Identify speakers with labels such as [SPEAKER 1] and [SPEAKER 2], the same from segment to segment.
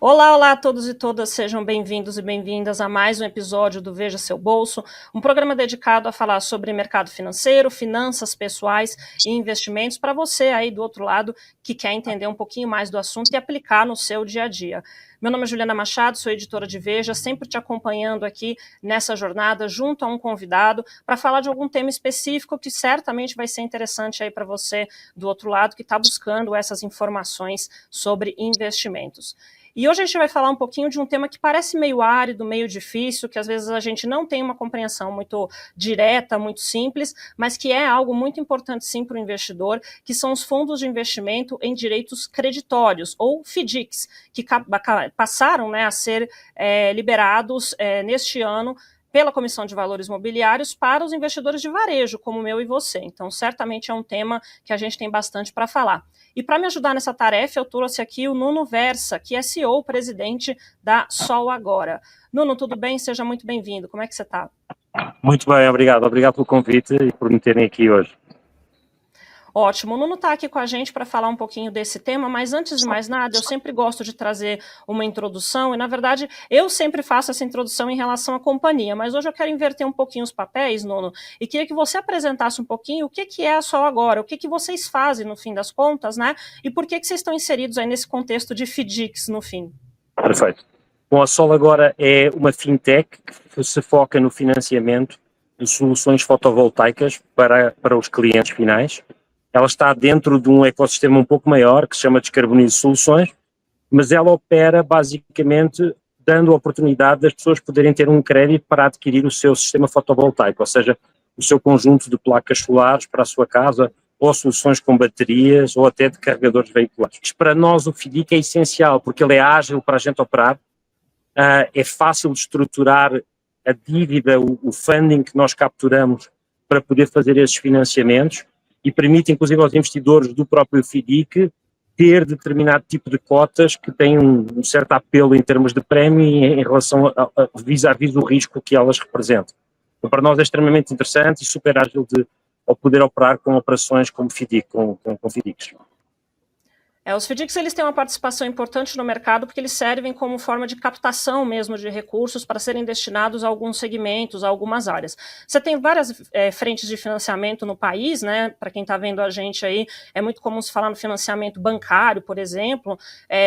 [SPEAKER 1] Olá, olá a todos e todas, sejam bem-vindos e bem-vindas a mais um episódio do Veja Seu Bolso, um programa dedicado a falar sobre mercado financeiro, finanças pessoais e investimentos para você aí do outro lado que quer entender um pouquinho mais do assunto e aplicar no seu dia a dia. Meu nome é Juliana Machado, sou editora de Veja, sempre te acompanhando aqui nessa jornada junto a um convidado para falar de algum tema específico que certamente vai ser interessante aí para você do outro lado que está buscando essas informações sobre investimentos. E hoje a gente vai falar um pouquinho de um tema que parece meio árido, meio difícil, que às vezes a gente não tem uma compreensão muito direta, muito simples, mas que é algo muito importante sim para o investidor, que são os fundos de investimento em direitos creditórios, ou FDICs, que passaram, né, a ser liberados neste ano pela Comissão de Valores Mobiliários para os investidores de varejo, como o meu e você. Então, certamente é um tema que a gente tem bastante para falar. E para me ajudar nessa tarefa, eu trouxe aqui o Nuno Versa, que é CEO, presidente da Sol Agora. Nuno, tudo bem? Seja muito bem-vindo. Como é que você está?
[SPEAKER 2] Muito bem, obrigado. Obrigado pelo convite e por me terem aqui hoje.
[SPEAKER 1] Ótimo, o Nuno está aqui com a gente para falar um pouquinho desse tema, mas antes de mais nada, eu sempre gosto de trazer uma introdução, e na verdade eu sempre faço essa introdução em relação à companhia, mas hoje eu quero inverter um pouquinho os papéis, Nuno, e queria que você apresentasse um pouquinho o que é a Sol Agora, o que vocês fazem no fim das contas, né, e por que vocês estão inseridos aí nesse contexto de FDICs no fim.
[SPEAKER 2] Perfeito. Bom, a Sol Agora é uma fintech que se foca no financiamento de soluções fotovoltaicas para os clientes finais. Ela está dentro de um ecossistema um pouco maior, que se chama Descarbonize Soluções, mas ela opera basicamente dando a oportunidade das pessoas poderem ter um crédito para adquirir o seu sistema fotovoltaico, ou seja, o seu conjunto de placas solares para a sua casa, ou soluções com baterias, ou até de carregadores veiculares. Para nós o FDIC é essencial, porque ele é ágil para a gente operar, é fácil de estruturar a dívida, o funding que nós capturamos para poder fazer esses financiamentos, e permite, inclusive, aos investidores do próprio FDIC ter determinado tipo de cotas que têm um certo apelo em termos de prémio em relação a vis-à-vis do risco que elas representam. Então, para nós é extremamente interessante e super ágil ao poder operar com operações como FDIC, com FDICs.
[SPEAKER 1] Os FDICs eles têm uma participação importante no mercado porque eles servem como forma de captação mesmo de recursos para serem destinados a alguns segmentos, a algumas áreas. Você tem várias frentes de financiamento no país, né? Para quem está vendo a gente aí, é muito comum se falar no financiamento bancário, por exemplo.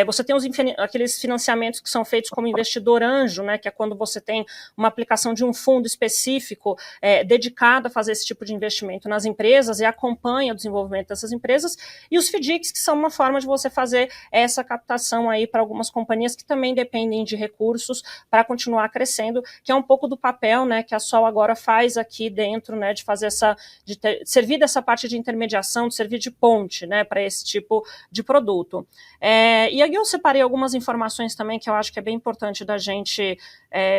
[SPEAKER 1] Você tem aqueles financiamentos que são feitos como investidor anjo, né? Que é quando você tem uma aplicação de um fundo específico dedicado a fazer esse tipo de investimento nas empresas e acompanha o desenvolvimento dessas empresas. E os FDICs, que são uma forma de você fazer essa captação aí para algumas companhias que também dependem de recursos para continuar crescendo, que é um pouco do papel, né, que a Sol Agora faz aqui dentro, né, de fazer servir dessa parte de intermediação, de servir de ponte, né, para esse tipo de produto. E aqui eu separei algumas informações também que eu acho que é bem importante da gente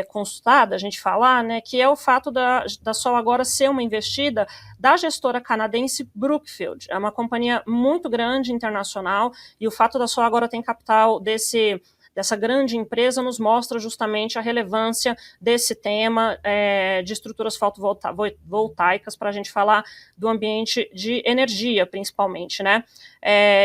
[SPEAKER 1] consultar, da gente falar, né, que é o fato da Sol Agora ser uma investida da gestora canadense Brookfield. É uma companhia muito grande, internacional, e o fato da Sol Agora ter capital dessa grande empresa nos mostra justamente a relevância desse tema de estruturas fotovoltaicas para a gente falar do ambiente de energia, principalmente, né?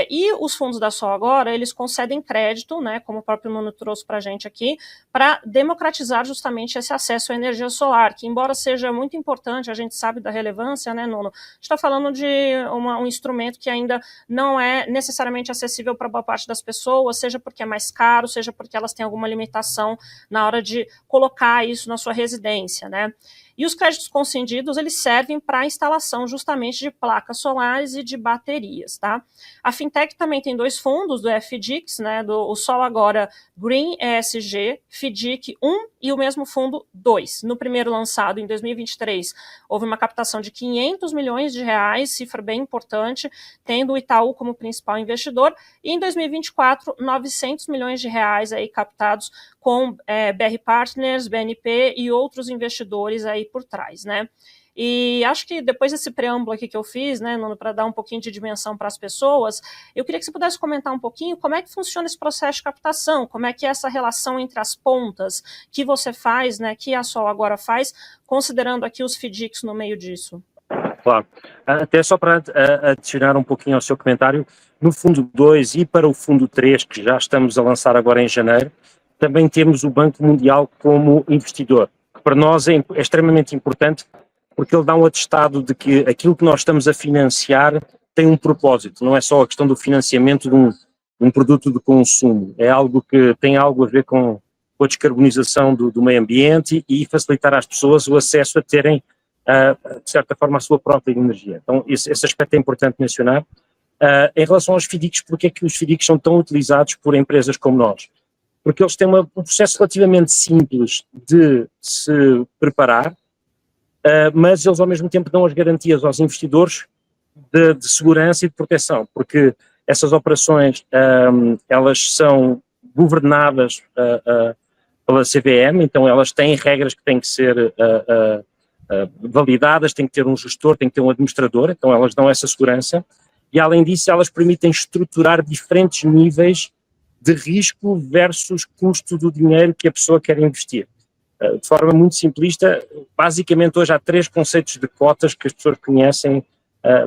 [SPEAKER 1] E os fundos da Sol Agora, eles concedem crédito, né, como o próprio Nuno trouxe para a gente aqui, para democratizar justamente esse acesso à energia solar, que embora seja muito importante, a gente sabe da relevância, né, Nuno? A gente está falando de um instrumento que ainda não é necessariamente acessível para boa parte das pessoas, seja porque é mais caro, seja porque elas têm alguma limitação na hora de colocar isso na sua residência, né? E os créditos concedidos, eles servem para a instalação justamente de placas solares e de baterias, tá? A Fintech também tem dois fundos do FDICs, né, o Sol Agora Green ESG, FDIC 1 e o mesmo fundo 2. No primeiro lançado, em 2023, houve uma captação de 500 milhões de reais, cifra bem importante, tendo o Itaú como principal investidor, e em 2024, 900 milhões de reais aí captados com BR Partners, BNP e outros investidores aí por trás, né? E acho que depois desse preâmbulo aqui que eu fiz, né, Nuno, para dar um pouquinho de dimensão para as pessoas, eu queria que você pudesse comentar um pouquinho como é que funciona esse processo de captação, como é que é essa relação entre as pontas que você faz, né, que a Sol Agora faz, considerando aqui os FDICs no meio disso.
[SPEAKER 2] Claro. Até só para adicionar um pouquinho ao seu comentário, no Fundo 2 e para o Fundo 3, que já estamos a lançar agora em janeiro, também temos o Banco Mundial como investidor, que para nós é extremamente importante, porque ele dá um atestado de que aquilo que nós estamos a financiar tem um propósito, não é só a questão do financiamento de um produto de consumo, é algo que tem algo a ver com a descarbonização do meio ambiente e facilitar às pessoas o acesso a terem, de certa forma, a sua própria energia. Então, esse aspecto é importante mencionar. Em relação aos FDICs, porque é que os FDICs são tão utilizados por empresas como nós? Porque eles têm um processo relativamente simples de se preparar, mas eles ao mesmo tempo dão as garantias aos investidores de segurança e de proteção, porque essas operações, elas são governadas pela CVM, então elas têm regras que têm que ser validadas, tem que ter um gestor, tem que ter um administrador, então elas dão essa segurança, e além disso elas permitem estruturar diferentes níveis de risco versus custo do dinheiro que a pessoa quer investir. De forma muito simplista, basicamente hoje há 3 conceitos de cotas que as pessoas conhecem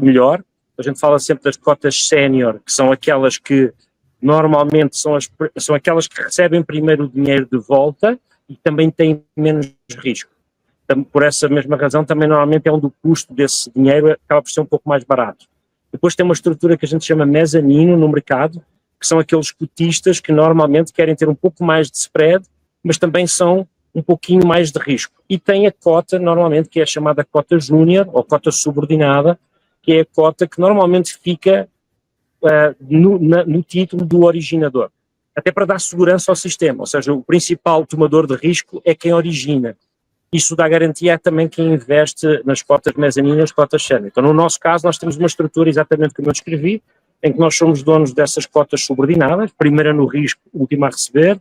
[SPEAKER 2] melhor. A gente fala sempre das cotas sénior, que são aquelas que normalmente são aquelas que recebem primeiro o dinheiro de volta e também têm menos risco. Por essa mesma razão, também normalmente é onde o custo desse dinheiro acaba por ser um pouco mais barato. Depois tem uma estrutura que a gente chama mezanino no mercado, que são aqueles cotistas que normalmente querem ter um pouco mais de spread, mas também são um pouquinho mais de risco. E tem a cota, normalmente, que é a chamada cota júnior, ou cota subordinada, que é a cota que normalmente fica no título do originador, até para dar segurança ao sistema, ou seja, o principal tomador de risco é quem origina. Isso dá garantia também quem investe nas cotas mezaninas, cotas sénior. Então, no nosso caso, nós temos uma estrutura exatamente como eu descrevi, em que nós somos donos dessas cotas subordinadas, primeira no risco, última a receber.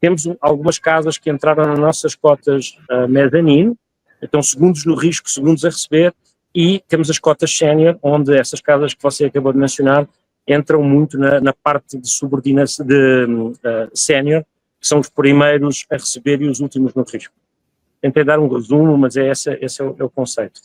[SPEAKER 2] Temos algumas casas que entraram nas nossas cotas mezanino, então segundos no risco, segundos a receber, e temos as cotas sénior, onde essas casas que você acabou de mencionar entram muito na parte de subordinação de sénior, que são os primeiros a receber e os últimos no risco. Tentei dar um resumo, mas esse é o conceito.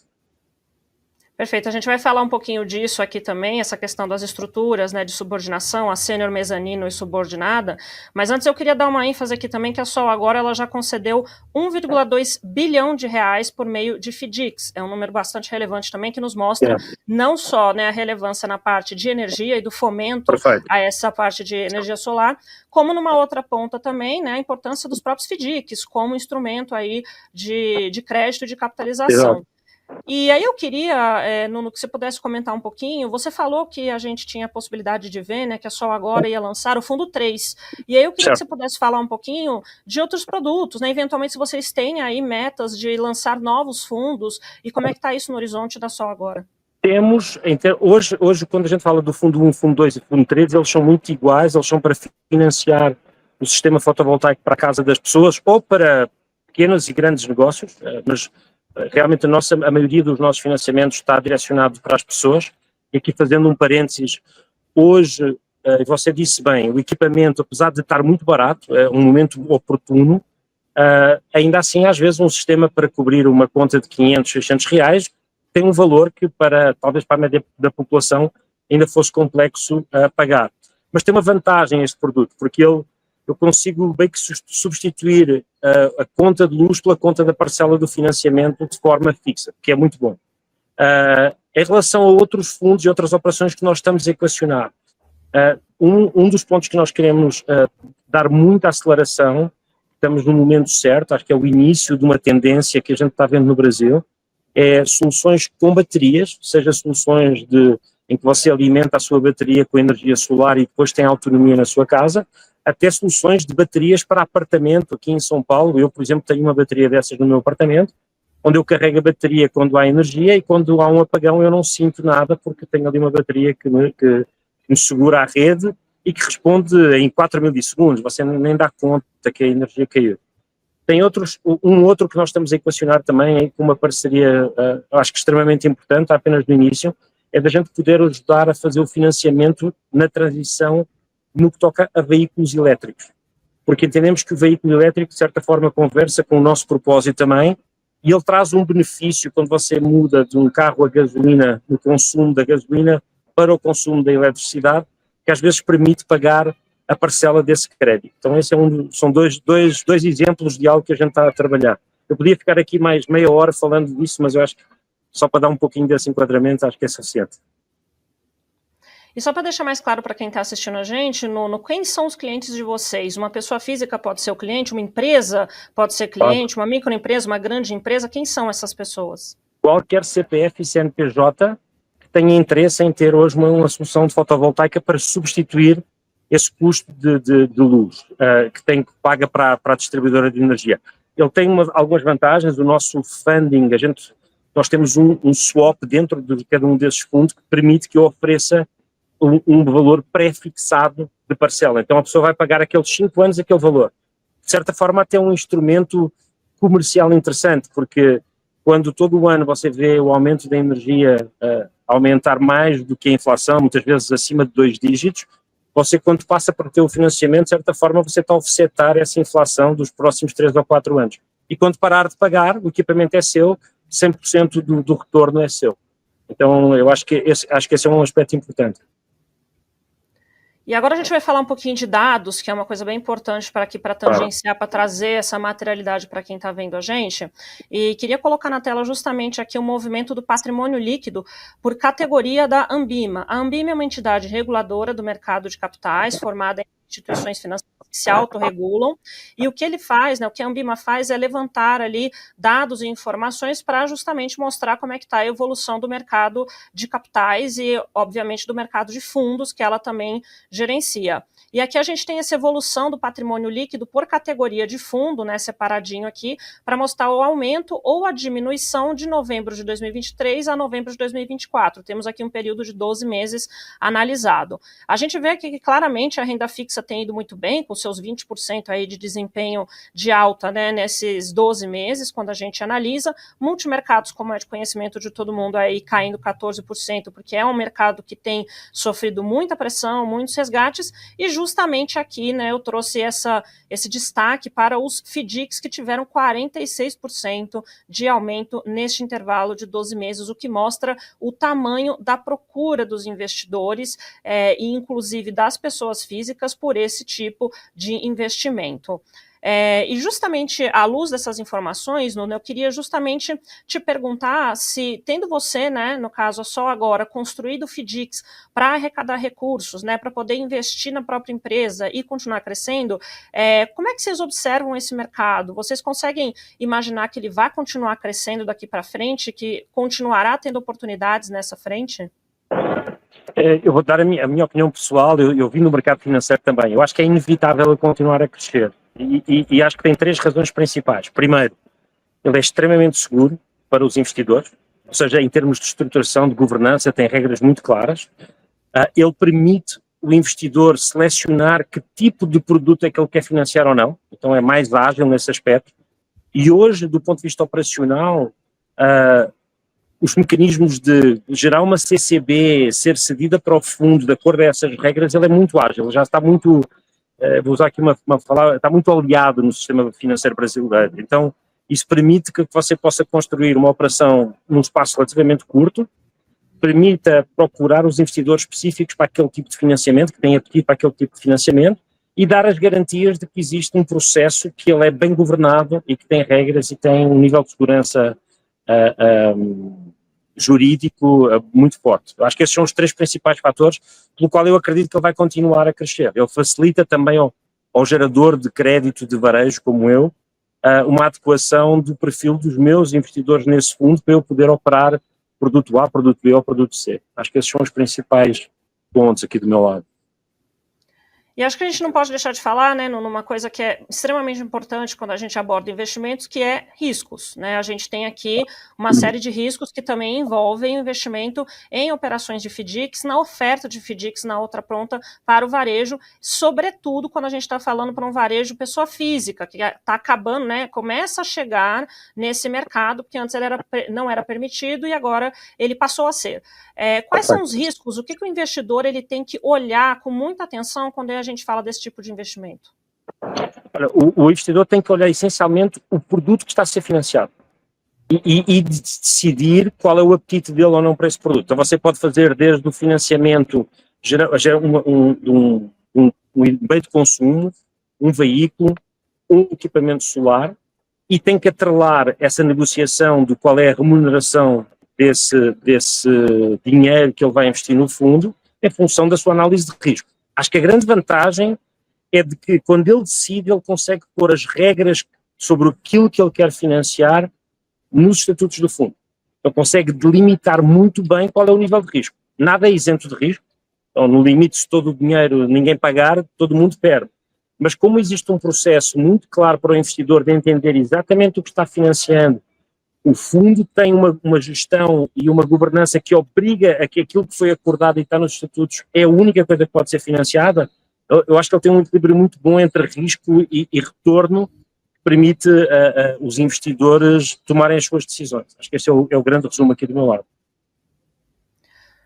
[SPEAKER 1] Perfeito, a gente vai falar um pouquinho disso aqui também, essa questão das estruturas, né, de subordinação, a sênior, mezanino e subordinada, mas antes eu queria dar uma ênfase aqui também que a Sol agora ela já concedeu 1,2 bilhão de reais por meio de FDICs, é um número bastante relevante também que nos mostra não só, né, a relevância na parte de energia e do fomento a essa parte de energia solar, como numa outra ponta também, né, a importância dos próprios FDICs como instrumento aí de crédito e de capitalização.
[SPEAKER 2] Exato.
[SPEAKER 1] E aí eu queria, Nuno, que você pudesse comentar um pouquinho, você falou que a gente tinha a possibilidade de ver, né, que a Sol agora ia lançar o Fundo 3, e aí eu queria que você pudesse falar um pouquinho de outros produtos, né, eventualmente se vocês têm aí metas de lançar novos fundos, e como é que está isso no horizonte da Sol agora?
[SPEAKER 2] Temos, hoje quando a gente fala do Fundo 1, Fundo 2 e Fundo 3, eles são muito iguais, eles são para financiar o sistema fotovoltaico para a casa das pessoas, ou para pequenos e grandes negócios, mas realmente a maioria dos nossos financiamentos está direcionado para as pessoas. E aqui fazendo um parênteses, hoje, você disse bem, o equipamento, apesar de estar muito barato, é um momento oportuno, ainda assim às vezes um sistema para cobrir uma conta de 500, 600 reais tem um valor que talvez para a média da população ainda fosse complexo pagar. Mas tem uma vantagem este produto, porque eu consigo bem que substituir a conta de luz pela conta da parcela do financiamento de forma fixa, que é muito bom. Em relação a outros fundos e outras operações que nós estamos a equacionar, um dos pontos que nós queremos dar muita aceleração, estamos no momento certo, acho que é o início de uma tendência que a gente está vendo no Brasil, é soluções com baterias, seja soluções em que você alimenta a sua bateria com energia solar e depois tem autonomia na sua casa, até soluções de baterias para apartamento aqui em São Paulo. Eu, por exemplo, tenho uma bateria dessas no meu apartamento, onde eu carrego a bateria quando há energia e quando há um apagão eu não sinto nada, porque tenho ali uma bateria que me segura a rede e que responde em 4 milissegundos, você nem dá conta que a energia caiu. Tem um outro que nós estamos a equacionar também, com uma parceria, acho que extremamente importante, apenas no início, é da gente poder ajudar a fazer o financiamento na transição no que toca a veículos elétricos. Porque entendemos que o veículo elétrico, de certa forma, conversa com o nosso propósito também, e ele traz um benefício quando você muda de um carro a gasolina, no consumo da gasolina, para o consumo da eletricidade, que às vezes permite pagar a parcela desse crédito. Então, esse são dois exemplos de algo que a gente está a trabalhar. Eu podia ficar aqui mais meia hora falando disso, mas eu acho que só para dar um pouquinho desse enquadramento, acho que é suficiente.
[SPEAKER 1] E só para deixar mais claro para quem está assistindo a gente, quem são os clientes de vocês? Uma pessoa física pode ser o cliente, uma empresa pode ser cliente, uma microempresa, uma grande empresa, quem são essas pessoas?
[SPEAKER 2] Qualquer CPF e CNPJ que tenha interesse em ter hoje uma solução de fotovoltaica para substituir esse custo de luz que paga para a distribuidora de energia. Ele tem algumas vantagens, o nosso funding, nós temos um swap dentro de cada um desses fundos que permite que eu ofereça um valor pré-fixado de parcela. Então a pessoa vai pagar aqueles 5 anos aquele valor. De certa forma até um instrumento comercial interessante, porque quando todo o ano você vê o aumento da energia aumentar mais do que a inflação, muitas vezes acima de 2 dígitos, você quando passa para ter o financiamento, de certa forma você está a offsetar essa inflação dos próximos 3 ou 4 anos. E quando parar de pagar, o equipamento é seu, 100% do retorno é seu. Então eu acho que esse é um aspecto importante.
[SPEAKER 1] E agora a gente vai falar um pouquinho de dados, que é uma coisa bem importante para tangenciar, para trazer essa materialidade para quem está vendo a gente. E queria colocar na tela justamente aqui o movimento do patrimônio líquido por categoria da Ambima. A Ambima é uma entidade reguladora do mercado de capitais, formada em instituições financeiras que se autorregulam, e o que ele faz, o que a Ambima faz é levantar ali dados e informações para justamente mostrar como é que está a evolução do mercado de capitais e, obviamente, do mercado de fundos, que ela também gerencia. E aqui a gente tem essa evolução do patrimônio líquido por categoria de fundo, separadinho aqui, para mostrar o aumento ou a diminuição de novembro de 2023 a novembro de 2024. Temos aqui um período de 12 meses analisado. A gente vê aqui que claramente a renda fixa tem ido muito bem, com seus 20% aí de desempenho de alta, nesses 12 meses, quando a gente analisa. Multimercados, como é de conhecimento de todo mundo, aí caindo 14%, porque é um mercado que tem sofrido muita pressão, muitos resgates, e justamente aqui, eu trouxe esse destaque para os FDICs, que tiveram 46% de aumento neste intervalo de 12 meses, o que mostra o tamanho da procura dos investidores e inclusive das pessoas físicas por esse tipo de investimento. E justamente à luz dessas informações, Nuno, eu queria justamente te perguntar se, tendo você, no caso só agora, construído FDICs para arrecadar recursos, para poder investir na própria empresa e continuar crescendo, como é que vocês observam esse mercado? Vocês conseguem imaginar que ele vai continuar crescendo daqui para frente, que continuará tendo oportunidades nessa frente?
[SPEAKER 2] Eu vou dar a minha opinião pessoal, eu vi no mercado financeiro também, eu acho que é inevitável ele continuar a crescer. E acho que tem 3 razões principais. Primeiro, ele é extremamente seguro para os investidores, ou seja, em termos de estruturação, de governança, tem regras muito claras. Ele permite o investidor selecionar que tipo de produto é que ele quer financiar ou não, então é mais ágil nesse aspecto. E hoje, do ponto de vista operacional, os mecanismos de gerar uma CCB, ser cedida para o fundo, de acordo a essas regras, ele é muito ágil, ele já está muito... vou usar aqui uma palavra, está muito aliado no sistema financeiro brasileiro. Então, isso permite que você possa construir uma operação num espaço relativamente curto, permita procurar os investidores específicos para aquele tipo de financiamento, que têm apetite para aquele tipo de financiamento, e dar as garantias de que existe um processo que ele é bem governado e que tem regras e tem um nível de segurança jurídico muito forte. Eu acho que esses são os 3 principais fatores pelo qual eu acredito que ele vai continuar a crescer. Ele facilita também ao gerador de crédito de varejo como eu uma adequação do perfil dos meus investidores nesse fundo para eu poder operar produto A, produto B ou produto C. Acho que esses são os principais pontos aqui do meu lado.
[SPEAKER 1] E acho que a gente não pode deixar de falar, numa coisa que é extremamente importante quando a gente aborda investimentos, que é riscos, A gente tem aqui uma série de riscos que também envolvem o investimento em operações de FDICs, na oferta de FDICs na outra ponta para o varejo, sobretudo quando a gente está falando para um varejo pessoa física, que está acabando, começa a chegar nesse mercado, porque antes ele não era permitido e agora ele passou a ser. Quais são os riscos? O que o investidor ele tem que olhar com muita atenção quando a gente fala desse tipo de investimento?
[SPEAKER 2] O investidor tem que olhar essencialmente o produto que está a ser financiado. e decidir qual é o apetite dele ou não para esse produto. Então você pode fazer desde o financiamento, um bem de consumo, um veículo, um equipamento solar, e tem que atrelar essa negociação de qual é a remuneração desse dinheiro que ele vai investir no fundo em função da sua análise de risco. Acho que a grande vantagem é de que quando ele decide, ele consegue pôr as regras sobre aquilo que ele quer financiar nos estatutos do fundo. Ele consegue delimitar muito bem qual é o nível de risco. Nada é isento de risco. Então, no limite, se todo o dinheiro ninguém pagar, todo mundo perde. Mas como existe um processo muito claro para o investidor de entender exatamente o que está financiando, o fundo tem uma gestão e uma governança que obriga a que aquilo que foi acordado e está nos estatutos é a única coisa que pode ser financiada. Eu acho que ele tem um equilíbrio muito bom entre risco e retorno, que permite os investidores tomarem as suas decisões. Acho que esse é o grande resumo aqui do meu lado.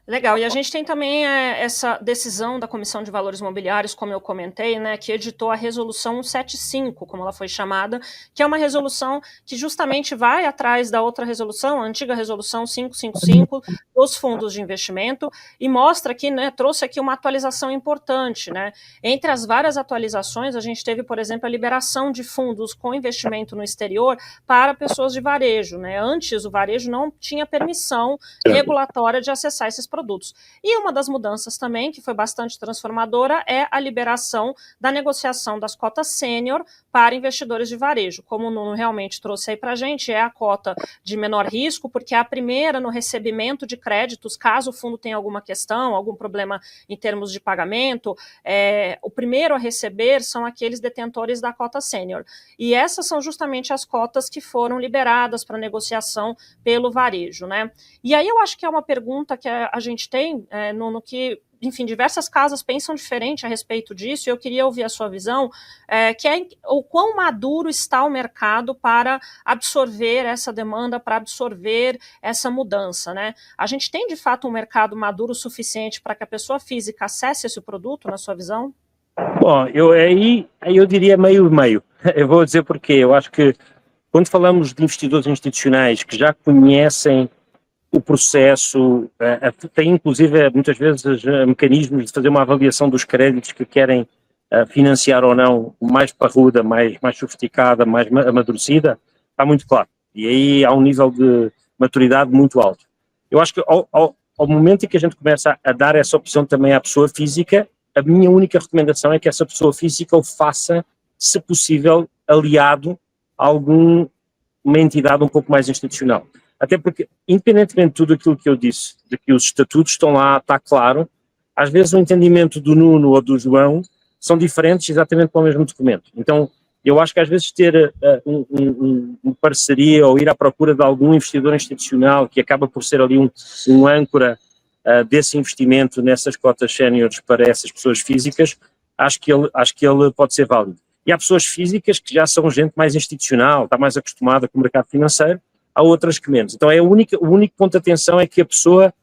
[SPEAKER 1] Legal, e a gente tem também essa decisão da Comissão de Valores Mobiliários, como eu comentei, né, que editou a resolução 175, como ela foi chamada, que é uma resolução que justamente vai atrás da outra resolução, a antiga resolução 555, dos fundos de investimento, e mostra que, né, trouxe aqui uma atualização importante, né. Entre as várias atualizações, a gente teve, por exemplo, a liberação de fundos com investimento no exterior para pessoas de varejo, né. Antes, o varejo não tinha permissão regulatória de acessar esses produtos. E uma das mudanças também, que foi bastante transformadora, é a liberação da negociação das cotas sênior para investidores de varejo. Como o Nuno realmente trouxe aí para a gente, é a cota de menor risco, porque é a primeira no recebimento de créditos, caso o fundo tenha alguma questão, algum problema em termos de pagamento, o primeiro a receber são aqueles detentores da cota sênior. E essas são justamente as cotas que foram liberadas para negociação pelo varejo, né? E aí eu acho que é uma pergunta que a gente tem, no que, enfim, diversas casas pensam diferente a respeito disso, e eu queria ouvir a sua visão, que é o quão maduro está o mercado para absorver essa demanda, para absorver essa mudança, né? A gente tem, de fato, um mercado maduro o suficiente para que a pessoa física acesse esse produto, na sua visão?
[SPEAKER 2] Bom, aí eu diria meio e meio. Eu vou dizer porquê. Eu acho que quando falamos de investidores institucionais que já conhecem o processo, tem inclusive muitas vezes mecanismos de fazer uma avaliação dos créditos que querem financiar ou não, mais parruda, mais sofisticada, mais amadurecida, está muito claro. E aí há um nível de maturidade muito alto. Eu acho que ao momento em que a gente começa a dar essa opção também à pessoa física, a minha única recomendação é que essa pessoa física o faça, se possível, aliado a alguma entidade um pouco mais institucional. Até porque, independentemente de tudo aquilo que eu disse, de que os estatutos estão lá, está claro, às vezes o entendimento do Nuno ou do João são diferentes exatamente para o mesmo documento. Então, eu acho que às vezes ter uma parceria ou ir à procura de algum investidor institucional que acaba por ser ali um âncora desse investimento nessas cotas séniores para essas pessoas físicas, acho que ele pode ser válido. E há pessoas físicas que já são gente mais institucional, está mais acostumada com o mercado financeiro, há outras que menos. Então o único ponto de atenção é que a pessoa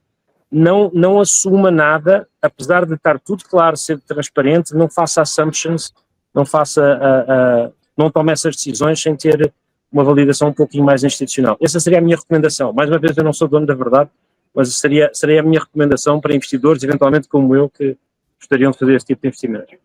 [SPEAKER 2] não assuma nada, apesar de estar tudo claro, ser transparente, não faça assumptions, não tome essas decisões sem ter uma validação um pouquinho mais institucional. Essa seria a minha recomendação. Mais uma vez, eu não sou dono da verdade, mas seria a minha recomendação para investidores, eventualmente como eu, que gostariam de fazer esse tipo de investimentos.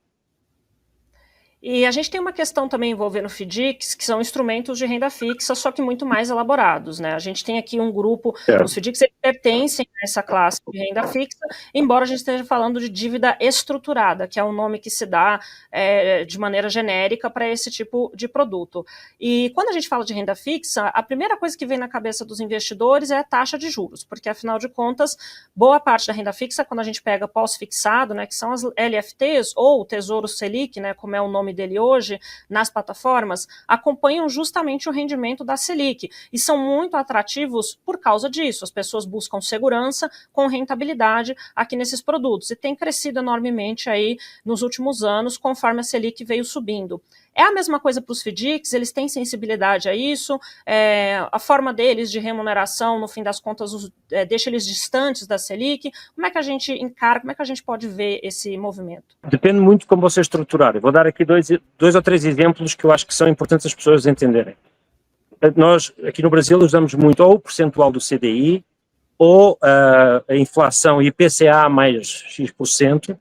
[SPEAKER 1] E a gente tem uma questão também envolvendo FDICs, que são instrumentos de renda fixa, só que muito mais elaborados, né? A gente tem aqui um grupo, os FDICs pertencem a essa classe de renda fixa, embora a gente esteja falando de dívida estruturada, que é um nome que se dá de maneira genérica para esse tipo de produto. E quando a gente fala de renda fixa, a primeira coisa que vem na cabeça dos investidores é a taxa de juros, porque afinal de contas, boa parte da renda fixa, quando a gente pega pós-fixado, né, que são as LFTs ou o Tesouro Selic, né, como é o nome dele hoje, nas plataformas, acompanham justamente o rendimento da Selic, e são muito atrativos por causa disso. As pessoas buscam segurança com rentabilidade aqui nesses produtos, e tem crescido enormemente aí nos últimos anos, conforme a Selic veio subindo. É a mesma coisa para os FDICs, eles têm sensibilidade a isso, a forma deles de remuneração, no fim das contas, deixa eles distantes da Selic. Como é que a gente encara, como é que a gente pode ver esse movimento?
[SPEAKER 2] Depende muito de como você estruturar. Eu vou dar aqui dois ou três exemplos que eu acho que são importantes as pessoas entenderem. nós aqui no Brasil usamos muito ou o percentual do CDI ou a inflação IPCA mais X%,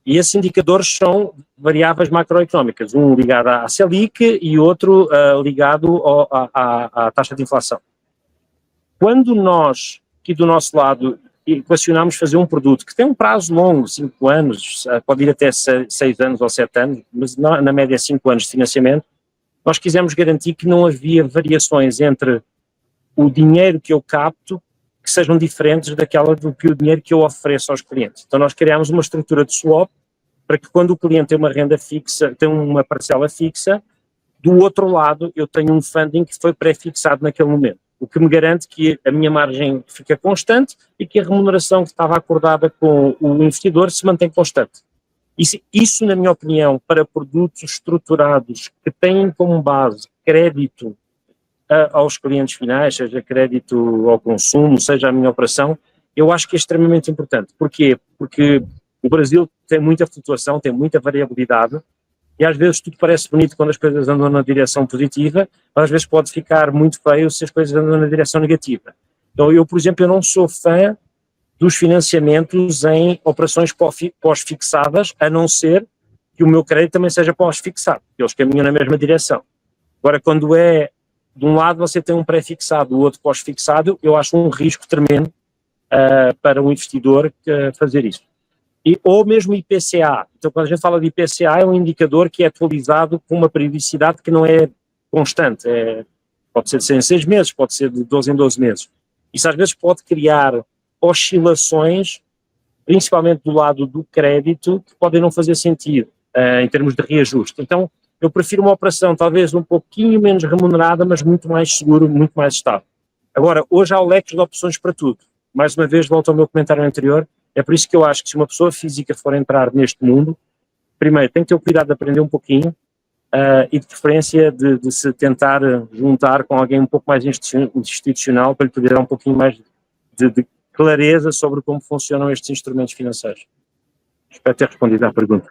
[SPEAKER 2] e esses indicadores são variáveis macroeconómicas, um ligado à Selic e outro ligado à taxa de inflação. Quando nós, aqui do nosso lado, equacionamos fazer um produto que tem um prazo longo, 5 anos, pode ir até 6 anos ou 7 anos, mas na média 5 anos de financiamento, nós quisemos garantir que não havia variações entre o dinheiro que eu capto que sejam diferentes do que o dinheiro que eu ofereço aos clientes. Então nós criámos uma estrutura de swap para que quando o cliente tem uma renda fixa, tem uma parcela fixa, do outro lado eu tenho um funding que foi pré-fixado naquele momento, o que me garante que a minha margem fica constante e que a remuneração que estava acordada com o investidor se mantém constante. Isso, na minha opinião, para produtos estruturados que têm como base crédito aos clientes finais, seja crédito ao consumo, seja a minha operação, eu acho que é extremamente importante. Porquê? Porque o Brasil tem muita flutuação, tem muita variabilidade, e às vezes tudo parece bonito quando as coisas andam na direção positiva, mas às vezes pode ficar muito feio se as coisas andam na direção negativa. Então eu, por exemplo, eu não sou fã dos financiamentos em operações pós-fixadas, a não ser que o meu crédito também seja pós-fixado, que eles caminham na mesma direção. Agora, quando é de um lado você tem um pré-fixado, do outro pós-fixado, eu acho um risco tremendo para um investidor fazer isso. Ou mesmo IPCA. Então, quando a gente fala de IPCA, é um indicador que é atualizado com uma periodicidade que não é constante. Pode ser de 6 em 6 meses, pode ser de 12 em 12 meses. Isso às vezes pode criar oscilações, principalmente do lado do crédito, que podem não fazer sentido em termos de reajuste. Então, eu prefiro uma operação talvez um pouquinho menos remunerada, mas muito mais seguro, muito mais estável. Agora, hoje há o leque de opções para tudo. Mais uma vez, volto ao meu comentário anterior, é por isso que eu acho que se uma pessoa física for entrar neste mundo, primeiro tem que ter o cuidado de aprender um pouquinho e de preferência de se tentar juntar com alguém um pouco mais institucional para lhe poder dar um pouquinho mais de clareza sobre como funcionam estes instrumentos financeiros. Espero ter respondido à pergunta.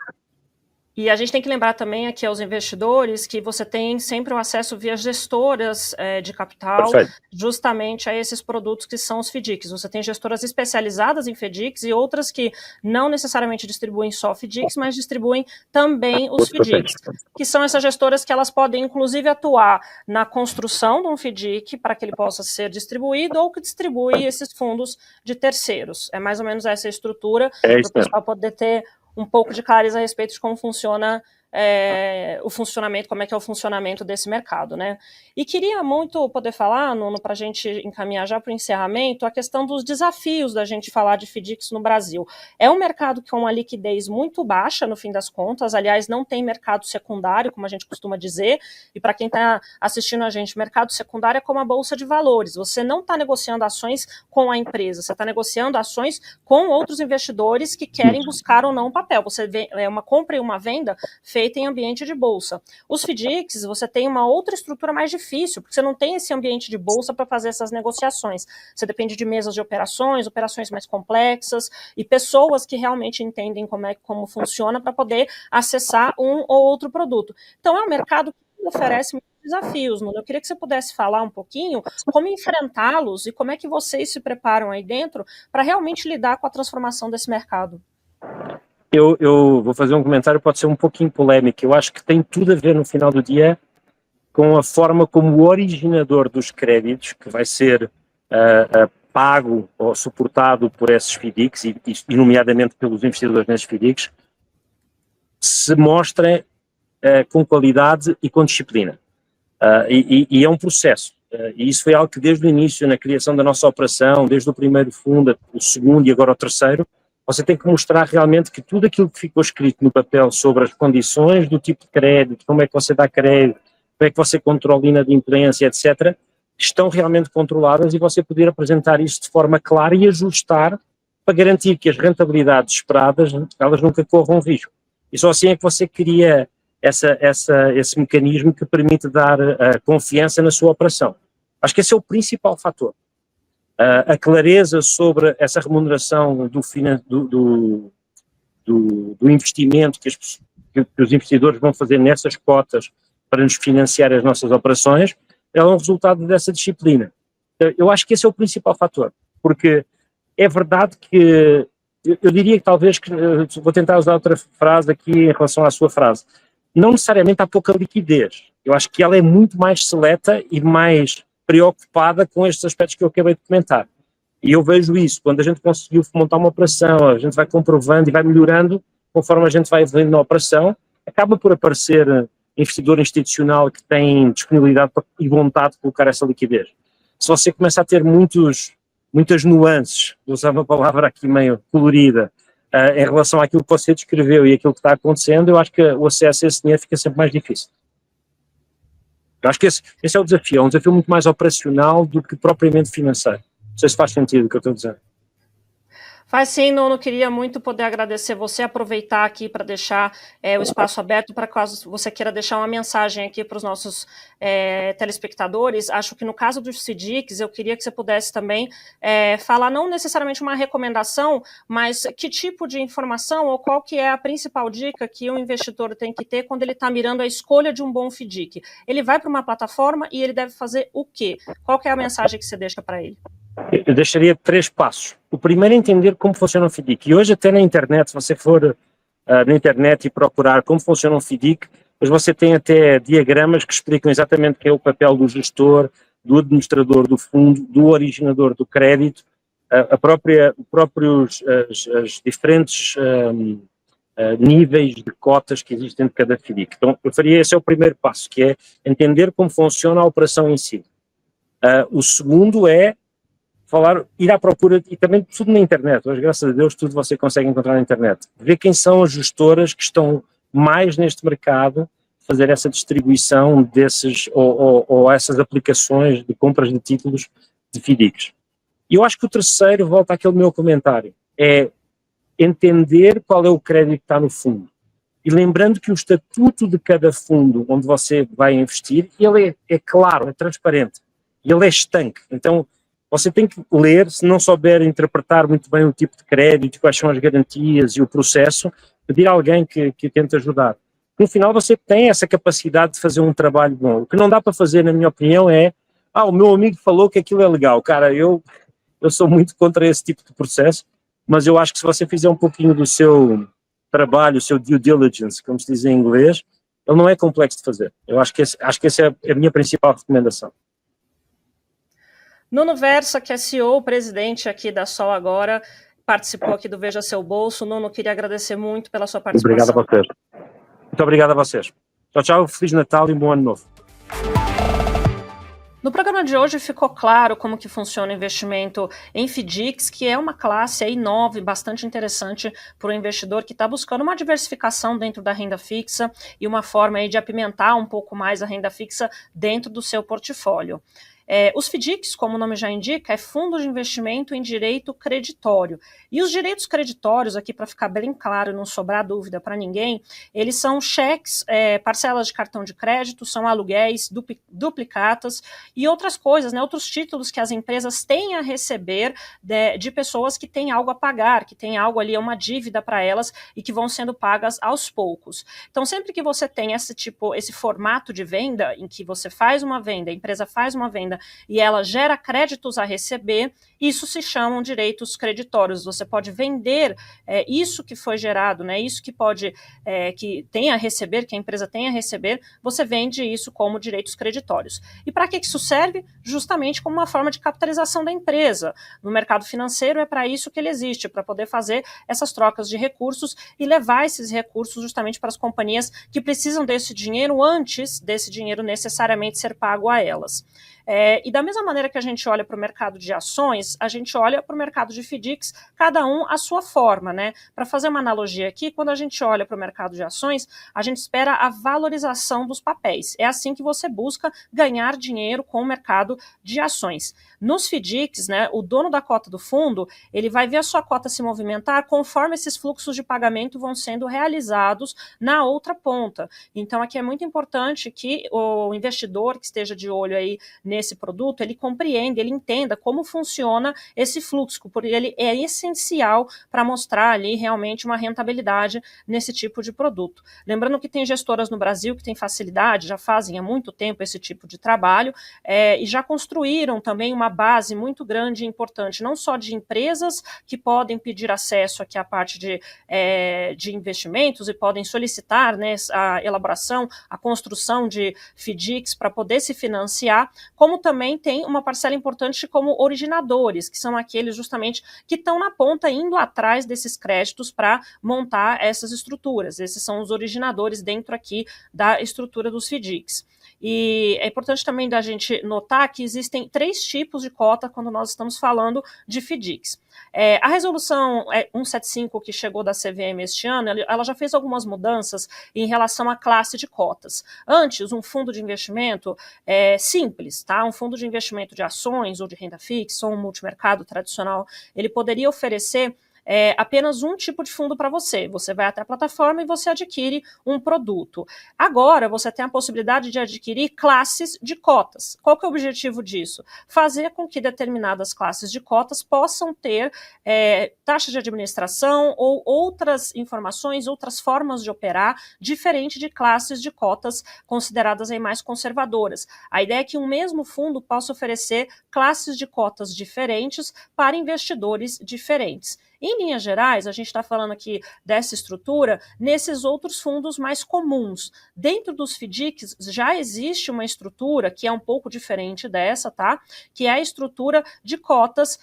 [SPEAKER 1] E a gente tem que lembrar também aqui aos investidores que você tem sempre o acesso via gestoras de capital,
[SPEAKER 2] Perfeito.
[SPEAKER 1] Justamente a esses produtos que são os FDICs. Você tem gestoras especializadas em FDICs e outras que não necessariamente distribuem só FDICs, mas distribuem também os FDICs, que são essas gestoras que elas podem inclusive atuar na construção de um FDIC para que ele possa ser distribuído ou que distribui esses fundos de terceiros. É mais ou menos essa estrutura para o pessoal poder ter um pouco de clareza a respeito de como funciona o funcionamento, como é que é o funcionamento desse mercado, né? E queria muito poder falar, Nuno, para a gente encaminhar já para o encerramento, a questão dos desafios da gente falar de FDICs no Brasil. É um mercado com uma liquidez muito baixa, no fim das contas, aliás, não tem mercado secundário, como a gente costuma dizer, e para quem está assistindo a gente, mercado secundário é como a bolsa de valores, você não está negociando ações com a empresa, você está negociando ações com outros investidores que querem buscar ou não o papel, você vê, é uma compra e uma venda feita em ambiente de bolsa. Os FDICs, você tem uma outra estrutura mais difícil, porque você não tem esse ambiente de bolsa para fazer essas negociações. Você depende de mesas de operações mais complexas, e pessoas que realmente entendem como funciona para poder acessar um ou outro produto. Então, é um mercado que oferece muitos desafios, Nuno. Eu queria que você pudesse falar um pouquinho como enfrentá-los e como é que vocês se preparam aí dentro para realmente lidar com a transformação desse mercado.
[SPEAKER 2] Eu vou fazer um comentário, pode ser um pouquinho polémico. Eu acho que tem tudo a ver, no final do dia, com a forma como o originador dos créditos, que vai ser pago ou suportado por esses FDICs, e nomeadamente pelos investidores nesses FDICs, se mostra com qualidade e com disciplina. E é um processo. E isso foi algo que desde o início, na criação da nossa operação, desde o primeiro fundo, o segundo e agora o terceiro, você tem que mostrar realmente que tudo aquilo que ficou escrito no papel sobre as condições do tipo de crédito, como é que você dá crédito, como é que você controla a inadimplência, etc., estão realmente controladas, e você poder apresentar isso de forma clara e ajustar para garantir que as rentabilidades esperadas, elas nunca corram risco. E só assim é que você cria esse mecanismo que permite dar confiança na sua operação. Acho que esse é o principal fator. A clareza sobre essa remuneração do investimento que os investidores vão fazer nessas cotas para nos financiar as nossas operações, ela é um resultado dessa disciplina. Eu acho que esse é o principal fator, porque é verdade que, eu diria que talvez, vou tentar usar outra frase aqui em relação à sua frase, não necessariamente há pouca liquidez, eu acho que ela é muito mais seleta e mais preocupada com estes aspectos que eu acabei de comentar. E eu vejo isso, quando a gente conseguiu montar uma operação, a gente vai comprovando e vai melhorando, conforme a gente vai evoluindo na operação, acaba por aparecer investidor institucional que tem disponibilidade e vontade de colocar essa liquidez. Se você começa a ter muitas nuances, vou usar uma palavra aqui meio colorida, em relação àquilo que você descreveu e aquilo que está acontecendo, eu acho que o acesso a esse dinheiro fica sempre mais difícil. Eu acho que esse é o desafio, é um desafio muito mais operacional do que propriamente financeiro. Não sei se faz sentido o que eu estou dizendo.
[SPEAKER 1] Faz sim, Nuno, queria muito poder agradecer você, aproveitar aqui para deixar o espaço aberto para caso você queira deixar uma mensagem aqui para os nossos telespectadores. Acho que no caso dos FDICs, eu queria que você pudesse também falar não necessariamente uma recomendação, mas que tipo de informação ou qual que é a principal dica que o investidor tem que ter quando ele está mirando a escolha de um bom FDIC. Ele vai para uma plataforma e ele deve fazer o quê? Qual que é a mensagem que você deixa para ele?
[SPEAKER 2] Eu deixaria 3 passos. O primeiro é entender como funciona um FDIC. E hoje até na internet, se você for na internet e procurar como funciona um FDIC, mas você tem até diagramas que explicam exatamente quem é o papel do gestor, do administrador do fundo, do originador do crédito, as diferentes níveis de cotas que existem de cada FDIC. Então, esse é o primeiro passo, que é entender como funciona a operação em si. O segundo é ir à procura, e também tudo na internet, hoje graças a Deus tudo você consegue encontrar na internet, ver quem são as gestoras que estão mais neste mercado, fazer essa distribuição desses, ou essas aplicações de compras de títulos de FDICs. E eu acho que o terceiro, volta àquele meu comentário, é entender qual é o crédito que está no fundo. E lembrando que o estatuto de cada fundo onde você vai investir, ele é claro, é transparente, e ele é estanque, então você tem que ler, se não souber interpretar muito bem o tipo de crédito, quais são as garantias e o processo, pedir a alguém que tente ajudar. No final você tem essa capacidade de fazer um trabalho bom. O que não dá para fazer, na minha opinião, é o meu amigo falou que aquilo é legal. Cara, eu sou muito contra esse tipo de processo, mas eu acho que se você fizer um pouquinho do seu trabalho, o seu due diligence, como se diz em inglês, ele não é complexo de fazer. Eu acho que essa é a minha principal recomendação.
[SPEAKER 1] Nuno Versa, que é CEO, presidente aqui da Sol Agora, participou aqui do Veja Seu Bolso. Nuno, queria agradecer muito pela sua participação.
[SPEAKER 2] Obrigado a vocês. Muito obrigado a vocês. Tchau, tchau, Feliz Natal e bom ano novo.
[SPEAKER 1] No programa de hoje ficou claro como que funciona o investimento em FDICs, que é uma classe aí nova e bastante interessante para o investidor que está buscando uma diversificação dentro da renda fixa e uma forma aí de apimentar um pouco mais a renda fixa dentro do seu portfólio. Os FDICs, como o nome já indica, é fundo de investimento em direito creditório. E os direitos creditórios, aqui para ficar bem claro e não sobrar dúvida para ninguém, eles são cheques, parcelas de cartão de crédito, são aluguéis, duplicatas e outras coisas, né, outros títulos que as empresas têm a receber de pessoas que têm algo a pagar, que têm algo ali, uma dívida para elas e que vão sendo pagas aos poucos. Então, sempre que você tem esse formato de venda, em que você faz uma venda, a empresa faz uma venda, e ela gera créditos a receber, isso se chamam direitos creditórios. Você pode vender isso que foi gerado, né, isso que pode, que tem a receber, que a empresa tem a receber, você vende isso como direitos creditórios. E para que isso serve? Justamente como uma forma de capitalização da empresa. No mercado financeiro é para isso que ele existe, para poder fazer essas trocas de recursos e levar esses recursos justamente para as companhias que precisam desse dinheiro antes desse dinheiro necessariamente ser pago a elas. E da mesma maneira que a gente olha para o mercado de ações, a gente olha para o mercado de FDICs, cada um à sua forma, né? Para fazer uma analogia aqui, quando a gente olha para o mercado de ações, a gente espera a valorização dos papéis. É assim que você busca ganhar dinheiro com o mercado de ações. Nos FDICs, né, o dono da cota do fundo, ele vai ver a sua cota se movimentar conforme esses fluxos de pagamento vão sendo realizados na outra ponta. Então, aqui é muito importante que o investidor que esteja de olho aí nesse produto, ele compreenda, ele entenda como funciona esse fluxo, porque ele é essencial para mostrar ali realmente uma rentabilidade nesse tipo de produto. Lembrando que tem gestoras no Brasil que têm facilidade, já fazem há muito tempo esse tipo de trabalho, e já construíram também uma base muito grande e importante, não só de empresas que podem pedir acesso aqui à parte de investimentos e podem solicitar, né, a elaboração, a construção de FDICs para poder se financiar, como também tem uma parcela importante como originadores, que são aqueles justamente que estão na ponta indo atrás desses créditos para montar essas estruturas. Esses são os originadores dentro aqui da estrutura dos FDICs. E é importante também da gente notar que existem 3 tipos de cota quando nós estamos falando de FDICs. A resolução 175 que chegou da CVM este ano, ela já fez algumas mudanças em relação à classe de cotas. Antes, um fundo de investimento simples, tá? Um fundo de investimento de ações ou de renda fixa ou um multimercado tradicional, ele poderia oferecer apenas um tipo de fundo para você. Você vai até a plataforma e você adquire um produto. Agora, você tem a possibilidade de adquirir classes de cotas. Qual que é o objetivo disso? Fazer com que determinadas classes de cotas possam ter taxa de administração ou outras informações, outras formas de operar, diferente de classes de cotas consideradas aí mais conservadoras. A ideia é que um mesmo fundo possa oferecer classes de cotas diferentes para investidores diferentes. Em linhas gerais, a gente está falando aqui dessa estrutura nesses outros fundos mais comuns. Dentro dos FDICs já existe uma estrutura que é um pouco diferente dessa, tá? Que é a estrutura de cotas,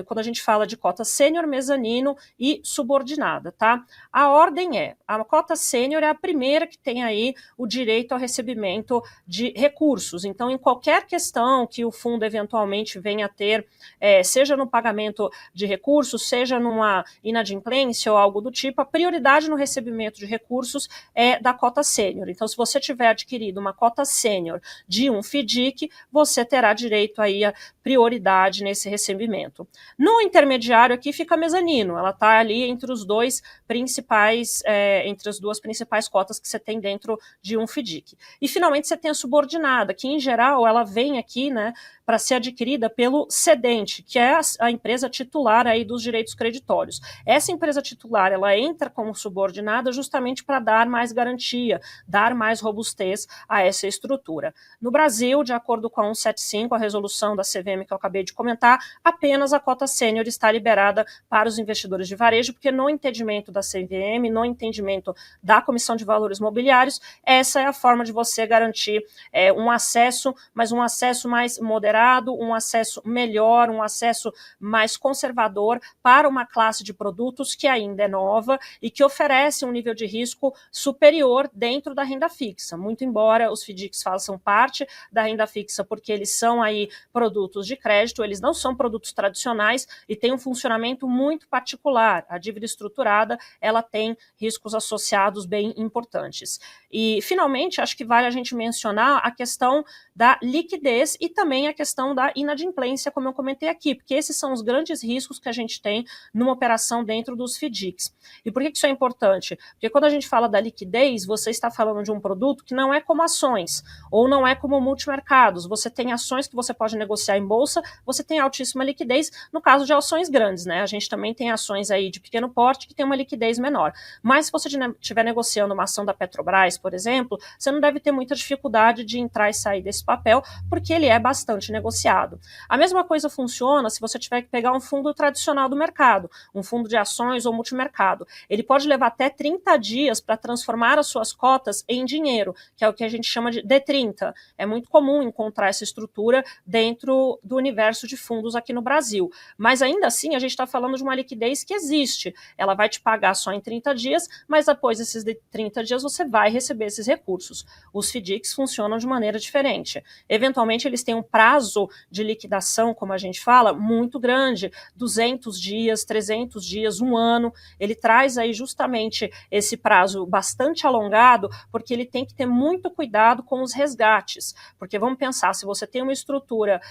[SPEAKER 1] quando a gente fala de cota sênior, mezanino e subordinada, tá? A ordem a cota sênior é a primeira que tem aí o direito ao recebimento de recursos. Então, em qualquer questão que o fundo eventualmente venha a ter, seja no pagamento de recursos, seja numa inadimplência ou algo do tipo, a prioridade no recebimento de recursos é da cota sênior. Então, se você tiver adquirido uma cota sênior de um FDIC, você terá direito aí a prioridade nesse recebimento. No intermediário aqui fica mezanino, ela está ali entre os dois principais, entre as duas principais cotas que você tem dentro de um FDIC. E finalmente você tem a subordinada, que em geral ela vem aqui, né, para ser adquirida pelo cedente, que é a empresa titular aí dos direitos creditórios. Essa empresa titular, ela entra como subordinada justamente para dar mais garantia, dar mais robustez a essa estrutura. No Brasil, de acordo com a 175, a resolução da CVM que eu acabei de comentar, apenas a cota sênior está liberada para os investidores de varejo, porque no entendimento da CVM, no entendimento da Comissão de Valores Mobiliários, essa é a forma de você garantir um acesso, mas um acesso mais moderado, um acesso melhor, um acesso mais conservador para uma classe de produtos que ainda é nova e que oferece um nível de risco superior dentro da renda fixa, muito embora os FDICs façam parte da renda fixa, porque eles são aí produtos de crédito, eles não são produtos tradicionais e têm um funcionamento muito particular. A dívida estruturada, ela tem riscos associados bem importantes. E, finalmente, acho que vale a gente mencionar a questão da liquidez e também a questão da inadimplência, como eu comentei aqui, porque esses são os grandes riscos que a gente tem numa operação dentro dos FDICs. E por que isso é importante? Porque quando a gente fala da liquidez, você está falando de um produto que não é como ações, ou não é como multimercados. Você tem ações que você pode negociar em bolsa, você tem altíssima liquidez, no caso de ações grandes, né? A gente também tem ações aí de pequeno porte que tem uma liquidez menor. Mas se você estiver negociando uma ação da Petrobras, por exemplo, você não deve ter muita dificuldade de entrar e sair desse papel, porque ele é bastante negociado. A mesma coisa funciona se você tiver que pegar um fundo tradicional do mercado, um fundo de ações ou multimercado. Ele pode levar até 30 dias para transformar as suas cotas em dinheiro, que é o que a gente chama de D30. É muito comum encontrar essa estrutura dentro do universo de fundos aqui no Brasil. Mas ainda assim, a gente está falando de uma liquidez que existe. Ela vai te pagar só em 30 dias, mas após esses 30 dias você vai receber esses recursos. Os FDICs funcionam de maneira diferente. Eventualmente, eles têm um prazo de liquidação, como a gente fala, muito grande, 200 dias, 300 dias, um ano. Ele traz aí justamente esse prazo bastante alongado, porque ele tem que ter muito cuidado com os resgates. Porque vamos pensar, se você tem uma estrutura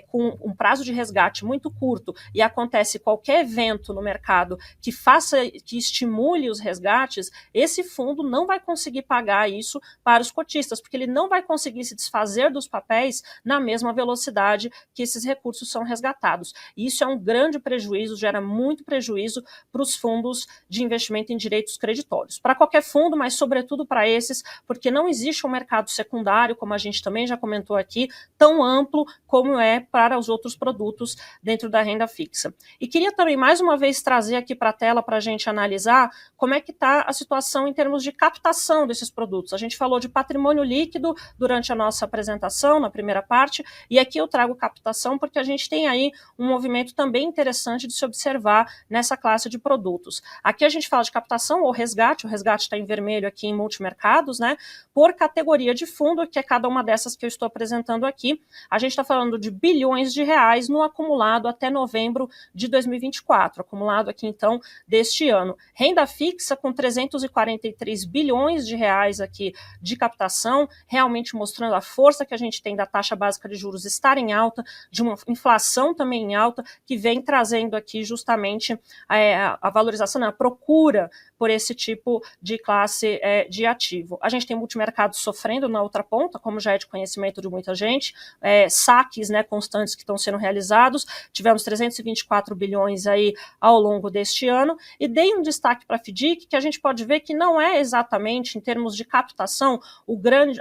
[SPEAKER 1] com um prazo de resgate resgate muito curto e acontece qualquer evento no mercado que estimule os resgates, esse fundo não vai conseguir pagar isso para os cotistas, porque ele não vai conseguir se desfazer dos papéis na mesma velocidade que esses recursos são resgatados. E isso é um grande prejuízo, gera muito prejuízo para os fundos de investimento em direitos creditórios. Para qualquer fundo, mas sobretudo para esses, porque não existe um mercado secundário, como a gente também já comentou aqui, tão amplo como é para os outros produtos dentro da renda fixa. E queria também mais uma vez trazer aqui para a tela para a gente analisar como é que está a situação em termos de captação desses produtos. A gente falou de patrimônio líquido durante a nossa apresentação, na primeira parte, e aqui eu trago captação porque a gente tem aí um movimento também interessante de se observar nessa classe de produtos. Aqui a gente fala de captação ou resgate, o resgate está em vermelho aqui em multimercados, né, por categoria de fundo, que é cada uma dessas que eu estou apresentando aqui. A gente está falando de bilhões de reais no acumulado até novembro de 2024, acumulado aqui então deste ano. Renda fixa com 343 bilhões de reais aqui de captação, realmente mostrando a força que a gente tem da taxa básica de juros estar em alta, de uma inflação também em alta, que vem trazendo aqui justamente a valorização, a procura por esse tipo de classe de ativo. A gente tem multimercados sofrendo na outra ponta, como já é de conhecimento de muita gente, saques, né, constantes que estão sendo realizados, tivemos 324 bilhões aí ao longo deste ano, e dei um destaque para a FDIC, que a gente pode ver que não é exatamente, em termos de captação,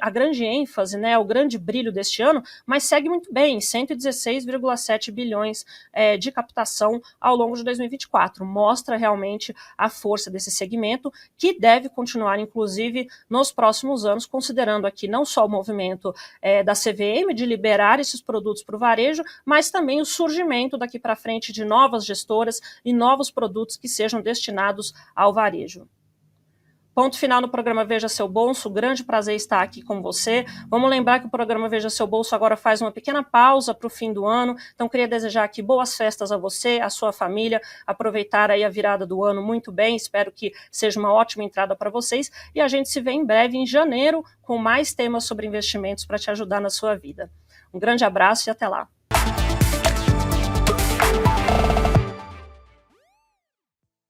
[SPEAKER 1] a grande ênfase, né, o grande brilho deste ano, mas segue muito bem, 116,7 bilhões de captação ao longo de 2024, mostra realmente a força desse segmento, que deve continuar, inclusive, nos próximos anos, considerando aqui não só o movimento da CVM de liberar esses produtos para o varejo, mas também o surgimento daqui para frente de novas gestoras e novos produtos que sejam destinados ao varejo. Ponto final no programa Veja Seu Bolso, grande prazer estar aqui com você. Vamos lembrar que o programa Veja Seu Bolso agora faz uma pequena pausa para o fim do ano, então queria desejar aqui boas festas a você, a sua família, aproveitar aí a virada do ano muito bem, espero que seja uma ótima entrada para vocês, e a gente se vê em breve, em janeiro, com mais temas sobre investimentos para te ajudar na sua vida. Um grande abraço e até lá.